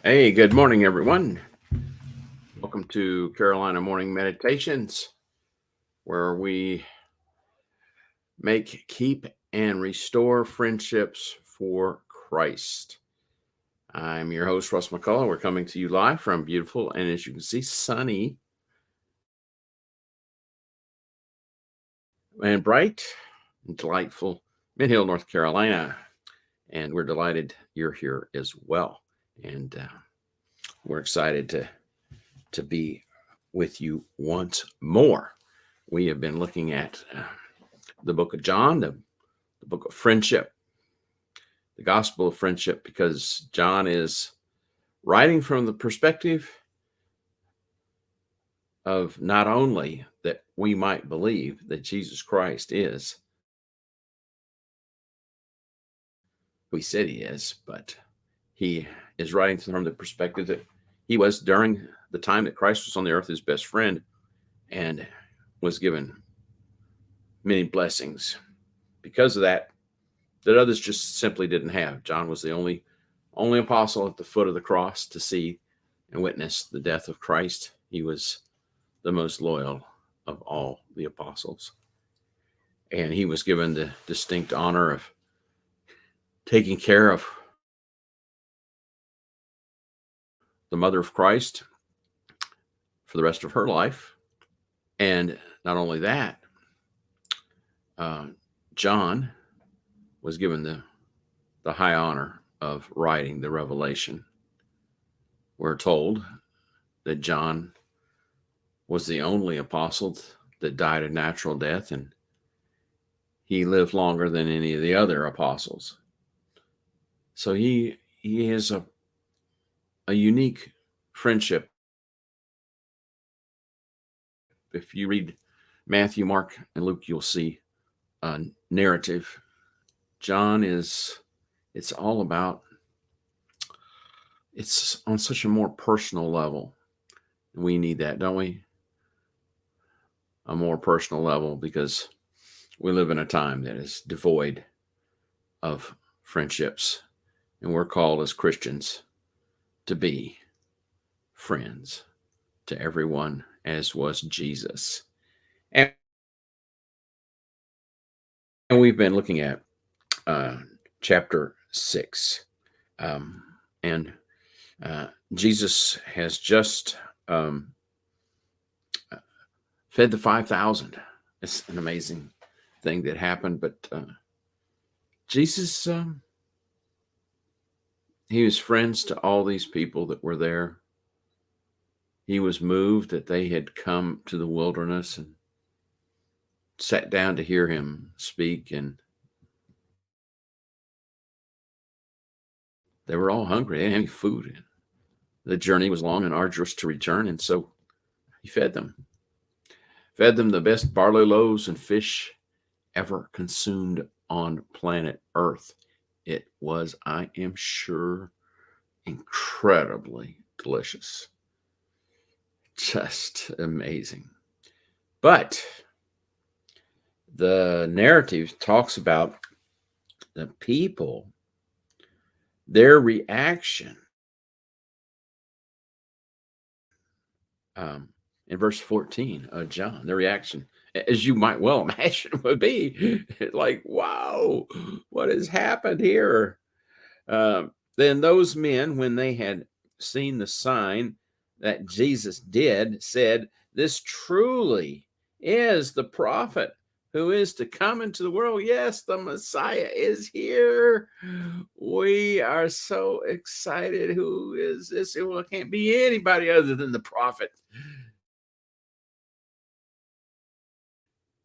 Hey, good morning, everyone. Welcome to Carolina Morning Meditations, where we keep, and restore friendships for Christ. I'm your host, Russ McCullough. We're coming to you live from beautiful and, as you can see, sunny and bright and delightful Mid Hill, North Carolina. And we're delighted you're here as well. And we're excited to be with you once more. We have been looking at the book of John, the book of friendship, the gospel of friendship, because John is writing from the perspective of not only that we might believe that Jesus Christ is who he said he is, but he is writing from the perspective that he was during the time that Christ was on the earth, his best friend, and was given many blessings because of that others just simply didn't have. John was the only apostle at the foot of the cross to see and witness the death of Christ. He was the most loyal of all the apostles. And he was given the distinct honor of taking care of the mother of Christ for the rest of her life. And not only that, John was given the high honor of writing the Revelation. We're told that John was the only apostle that died a natural death, and he lived longer than any of the other apostles. So he has a unique friendship. If you read Matthew, Mark, and Luke, you'll see a narrative. John it's all about, it's on such a more personal level. We need that, don't we? A more personal level, because we live in a time that is devoid of friendships, and we're called as Christians to be friends to everyone, as was Jesus. And we've been looking at chapter 6. And Jesus has just fed the 5,000. It's an amazing thing that happened. But Jesus, he was friends to all these people that were there. He was moved that they had come to the wilderness and sat down to hear him speak, and they were all hungry. They didn't have any food. The journey was long and arduous to return, and so he fed them the best barley loaves and fish ever consumed on planet Earth. It was, I am sure, incredibly delicious. Just amazing. But the narrative talks about the people, their reaction. In verse 14 of John, their reaction, as you might well imagine, would be like, wow, what has happened here? Then those men, when they had seen the sign that Jesus did, said, "This truly is the prophet who is to come into the world. Yes, the Messiah is here. We are so excited. Who is this? Well, it can't be anybody other than the prophet.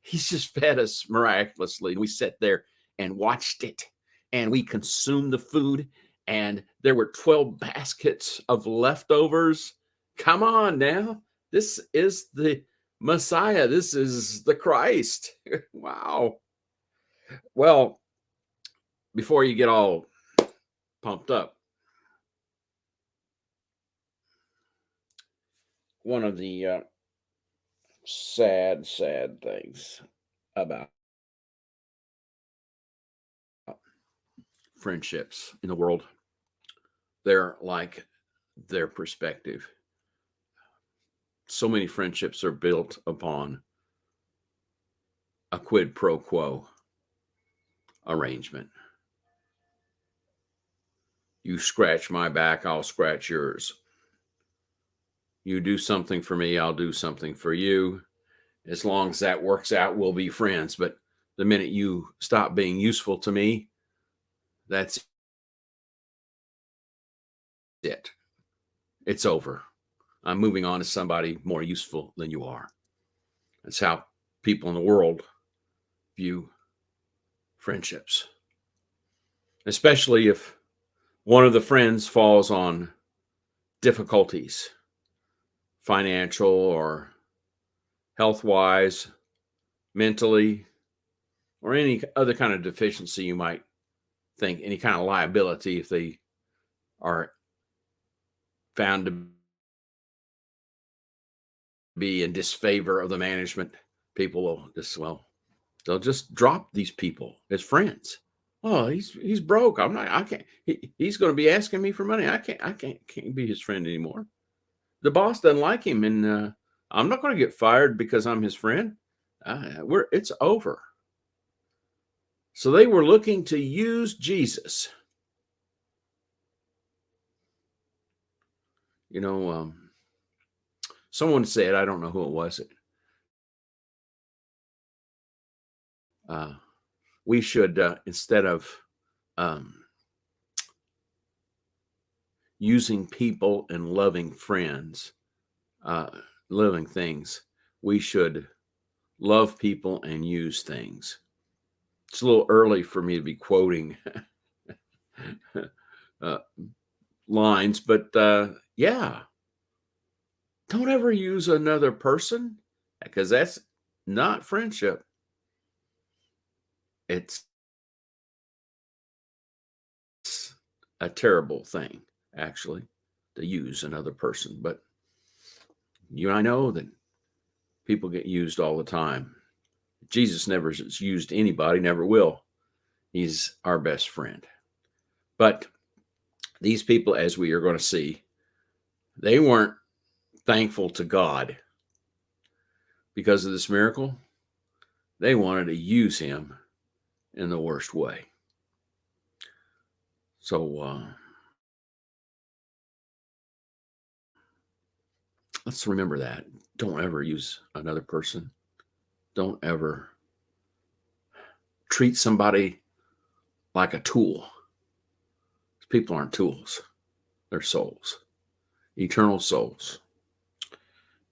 He's just fed us miraculously." We sat there and watched it, and we consumed the food, and there were 12 baskets of leftovers. Come on now. This is the Messiah. This is the Christ. Wow. Well, before you get all pumped up, one of the sad things about friendships in the world, they're like their perspective. So many friendships are built upon a quid pro quo arrangement. You scratch my back, I'll scratch yours. You do something for me, I'll do something for you. As long as that works out, we'll be friends. But the minute you stop being useful to me, that's it. It's over. I'm moving on to somebody more useful than you are. That's how people in the world view friendships, especially if one of the friends falls on difficulties, financial or health wise, mentally, or any other kind of deficiency you might think, any kind of liability if they are found to be in disfavor of the management. People will just, well, they'll just drop these people as friends. Oh, he's broke. I can't. He's going to be asking me for money. I can't be his friend anymore. The boss doesn't like him, and I'm not going to get fired because I'm his friend. It's over. So they were looking to use Jesus. You know, someone said, I don't know who it was. We should, instead of um, using people and loving friends, uh, loving things, we should love people and use things. It's a little early for me to be quoting uh, lines, but yeah, don't ever use another person because that's not friendship. It's a terrible thing, actually, to use another person. But you and I know that people get used all the time. Jesus never used anybody, never will. He's our best friend. But these people, as we are going to see, they weren't thankful to God because of this miracle. They wanted to use him in the worst way. So let's remember that. Don't ever use another person. Don't ever treat somebody like a tool. People aren't tools, they're souls, eternal souls.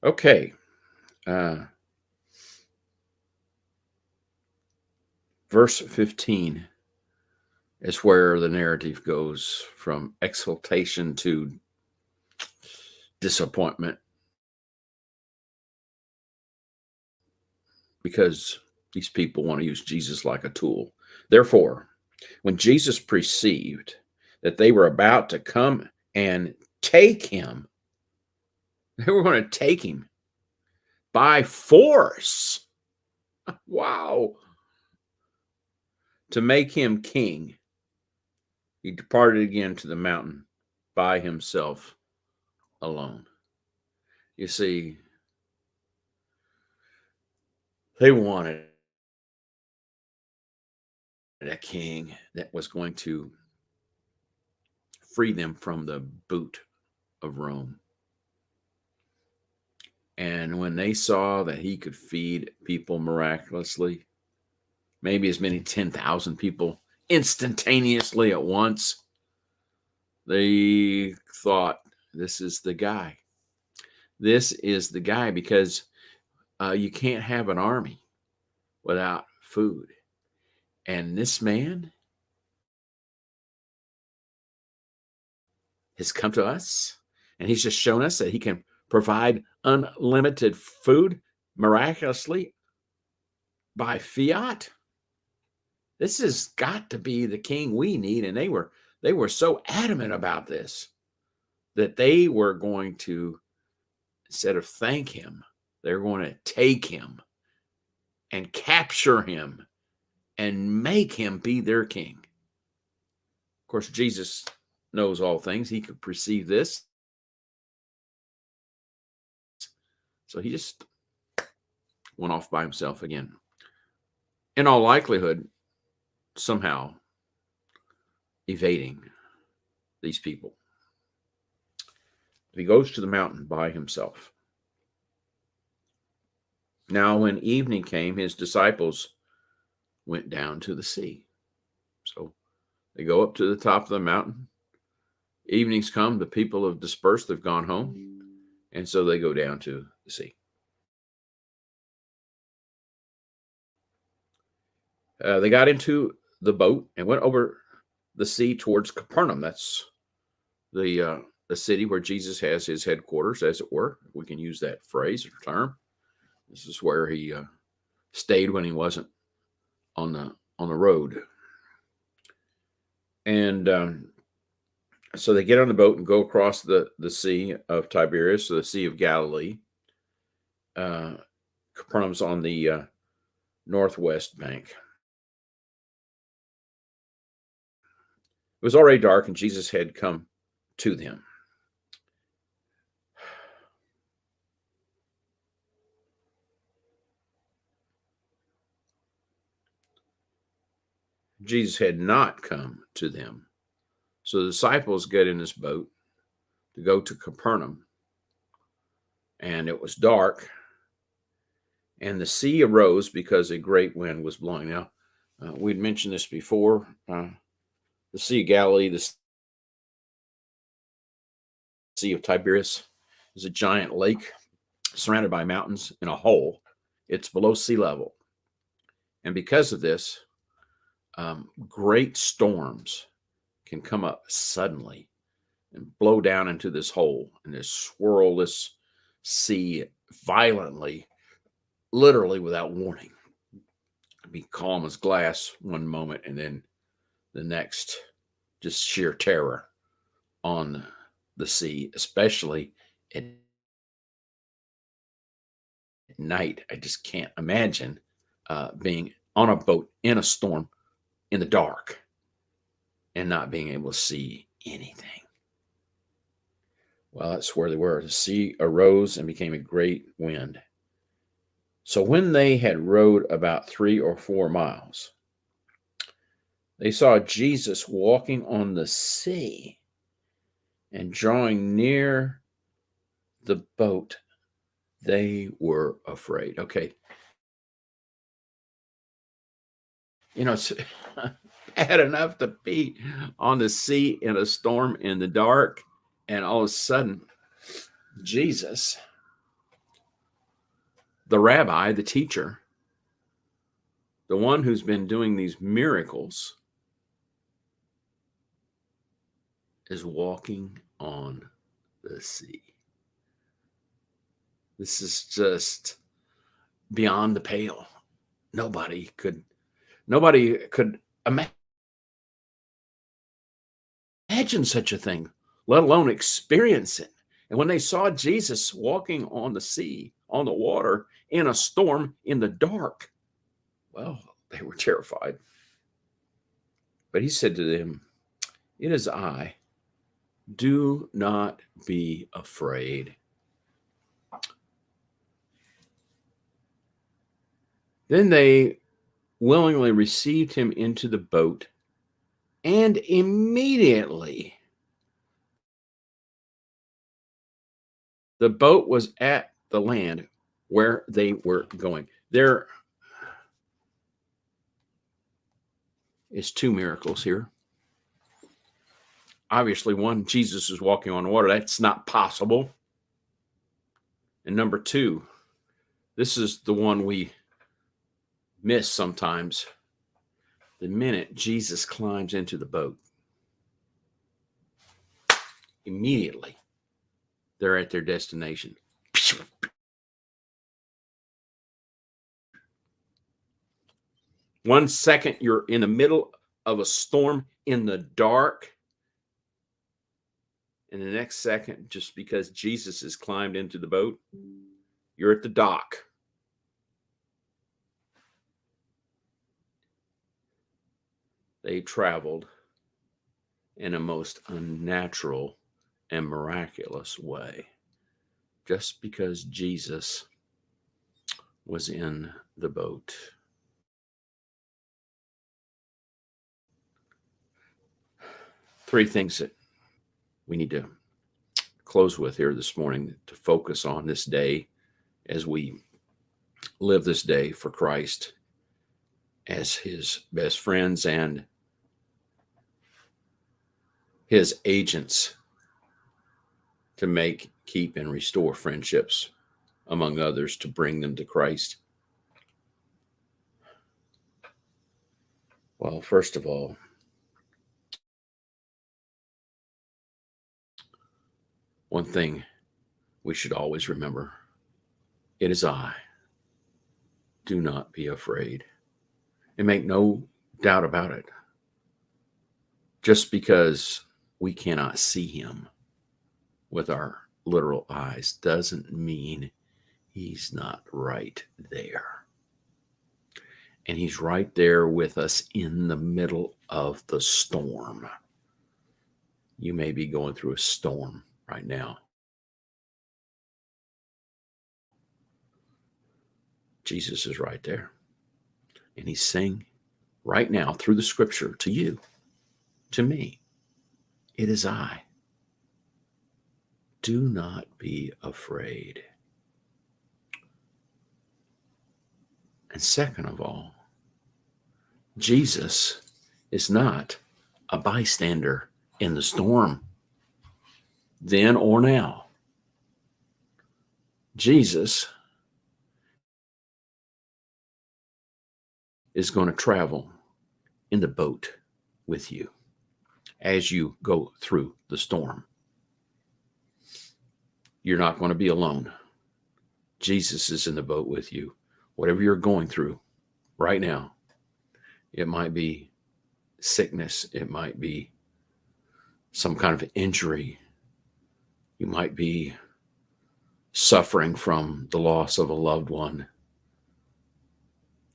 Okay. Verse 15 is where the narrative goes from exaltation to disappointment, because these people want to use Jesus like a tool. Therefore, when Jesus perceived that they were about to come and take him, they were going to take him by force. Wow. To make him king, he departed again to the mountain by himself alone. You see, they wanted a king that was going to free them from the boot of Rome. And when they saw that he could feed people miraculously, maybe as many 10,000 people instantaneously at once, they thought, this is the guy. This is the guy, because you can't have an army without food. And this man has come to us, and he's just shown us that he can provide unlimited food miraculously by fiat. This has got to be the king we need. And they were so adamant about this that they were going to, instead of thank him, they're going to take him and capture him and make him be their king. Of course, Jesus knows all things. He could perceive this. So he just went off by himself again. In all likelihood, somehow evading these people. He goes to the mountain by himself. Now, when evening came, his disciples went down to the sea. So they go up to the top of the mountain. Evenings come, the people have dispersed, they've gone home, and so they go down to the sea. They got into the boat and went over the sea towards Capernaum. That's the city where Jesus has his headquarters, as it were. We can use that phrase or term. This is where he stayed when he wasn't on the road. And so they get on the boat and go across the Sea of Tiberias, so the Sea of Galilee. Capernaum's on the northwest bank. It was already dark, and Jesus had come to them. Jesus had not come to them. So the disciples get in this boat to go to Capernaum. And it was dark, and the sea arose because a great wind was blowing. Now, we'd mentioned this before. The Sea of Galilee, the Sea of Tiberias, is a giant lake surrounded by mountains in a hole. It's below sea level. And because of this, great storms can come up suddenly and blow down into this hole and just swirl this sea violently, literally without warning. Be calm as glass one moment, and then the next, just sheer terror on the sea, especially at night. I just can't imagine being on a boat in a storm in the dark and not being able to see anything. Well, that's where they were. The sea arose and became a great wind. So when they had rowed about 3 or 4 miles, they saw Jesus walking on the sea, and drawing near the boat, they were afraid. Okay. It's bad enough to be on the sea in a storm in the dark, and all of a sudden, Jesus, the rabbi, the teacher, the one who's been doing these miracles, is walking on the sea. This is just beyond the pale. Nobody could imagine such a thing, let alone experience it. And when they saw Jesus walking on the sea, on the water, in a storm, in the dark, well, they were terrified. But he said to them, "It is I. Do not be afraid." Then they willingly received him into the boat, and immediately the boat was at the land where they were going. There is 2 miracles here. Obviously, one, Jesus is walking on water. That's not possible. And number 2, this is the one we miss sometimes. The minute Jesus climbs into the boat, immediately they're at their destination. 1 second you're in the middle of a storm in the dark, and the next second, just because Jesus has climbed into the boat, you're at the dock. They traveled in a most unnatural and miraculous way. just because Jesus was in the boat. Three things that we need to close with here this morning to focus on this day as we live this day for Christ as his best friends and his agents to make, keep, and restore friendships, among others, to bring them to Christ. Well, first of all, one thing we should always remember: it is I. Do not be afraid. And make no doubt about it. Just because we cannot see him with our literal eyes doesn't mean he's not right there. And he's right there with us in the middle of the storm. You may be going through a storm right now. Jesus is right there. And he's saying right now through the scripture to you, to me, it is I. Do not be afraid. And second of all, Jesus is not a bystander in the storm, then or now. Jesus is going to travel in the boat with you as you go through the storm. You're not going to be alone. Jesus is in the boat with you. Whatever you're going through right now, it might be sickness. It might be some kind of injury. You might be suffering from the loss of a loved one.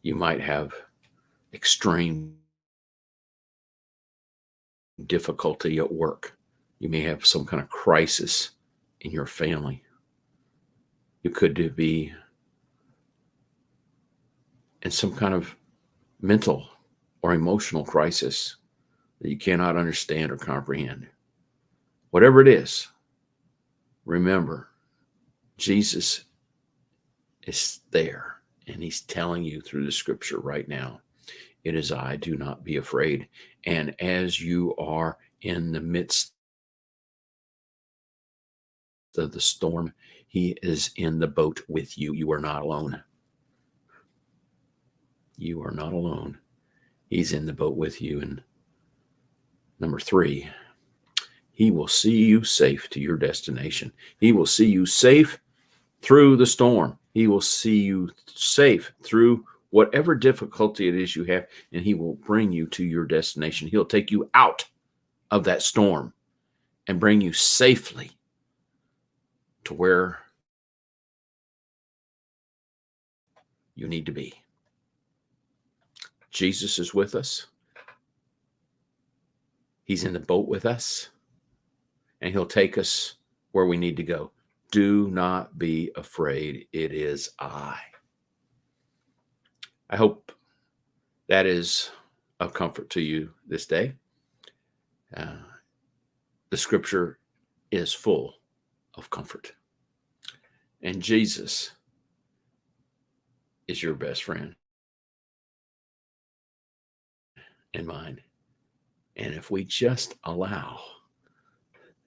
You might have extreme difficulty at work. You may have some kind of crisis in your family. You could be in some kind of mental or emotional crisis that you cannot understand or comprehend. Whatever it is, remember, Jesus is there, and he's telling you through the scripture right now, it is I, do not be afraid. And as you are in the midst of the storm, he is in the boat with you. You are not alone. You are not alone. He's in the boat with you. And number three, he will see you safe to your destination. He will see you safe through the storm. He will see you safe through whatever difficulty it is you have, and he will bring you to your destination. He'll take you out of that storm and bring you safely to where you need to be. Jesus is with us. He's in the boat with us, and he'll take us where we need to go. Do not be afraid. It is I. I hope that is of comfort to you this day. The scripture is full of comfort. And Jesus is your best friend and mine. And if we just allow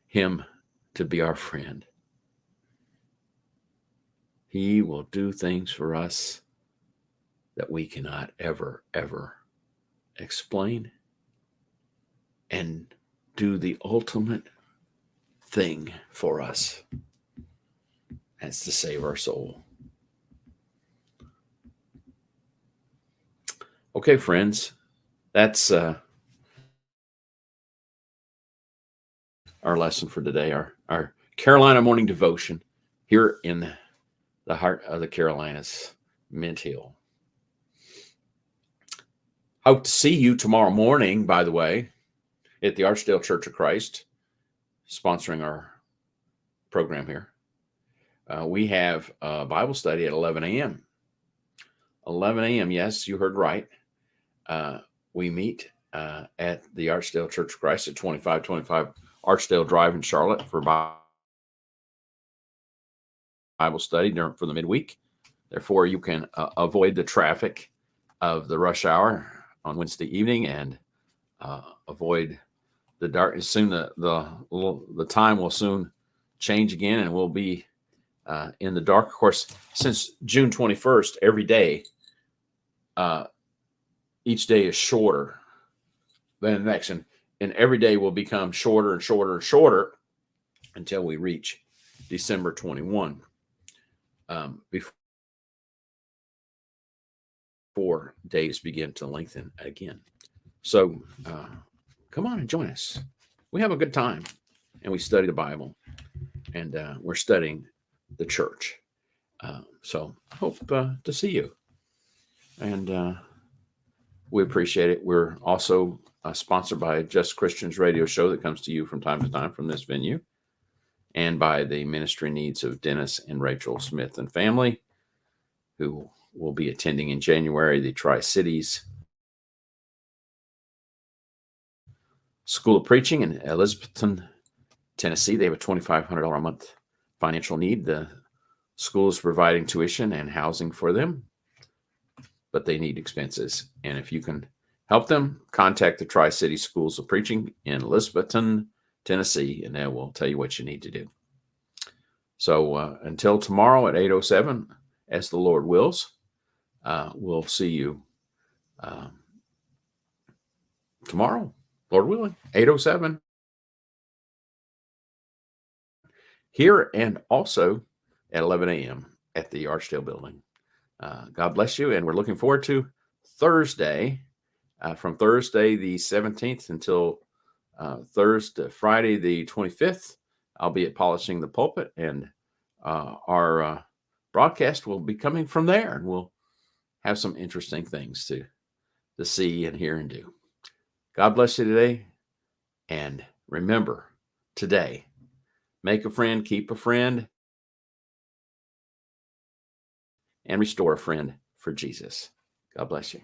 him to be our friend, he will do things for us that we cannot ever, ever explain, and do the ultimate thing for us. That's to save our soul. Okay, friends, that's our lesson for today, our Carolina morning devotion here in the heart of the Carolinas, Mint Hill. Hope to see you tomorrow morning, by the way, at the Archdale Church of Christ, sponsoring our program here. we have a Bible study at 11 a.m. 11 a.m. Yes, you heard right. We meet at the Archdale Church of Christ at 2525 Archdale Drive in Charlotte for Bible study for the midweek. Therefore, you can avoid the traffic of the rush hour on Wednesday evening and avoid the darkness. Soon the time will soon change again, and we'll be in the dark. Of course, since June 21st, every day, each day is shorter than the next, and every day will become shorter and shorter and shorter until we reach December 21. Before days begin to lengthen again. So come on and join us. We have a good time, and we study the Bible, and we're studying the church. So I hope to see you, and we appreciate it. We're also sponsored by Just Christians Radio Show that comes to you from time to time from this venue, and by the ministry needs of Dennis and Rachel Smith and family, who will be attending in January the Tri-Cities School of Preaching in Elizabethton, Tennessee. They have a $2,500 a month financial need. The school is providing tuition and housing for them, but they need expenses. And if you can help them, contact the Tri-City Schools of Preaching in Elizabethton, Tennessee, and they will tell you what you need to do. So until tomorrow at 8:07, as the Lord wills, we'll see you tomorrow, Lord willing, 8:07 here, and also at 11 a.m. at the Archdale building. God bless you, and we're looking forward to Thursday, from Thursday the 17th until Friday the 25th. I'll be at Polishing the Pulpit, and our broadcast will be coming from there, and we'll have some interesting things to see and hear and do. God bless you today, and remember today, make a friend, keep a friend, and restore a friend for Jesus. God bless you.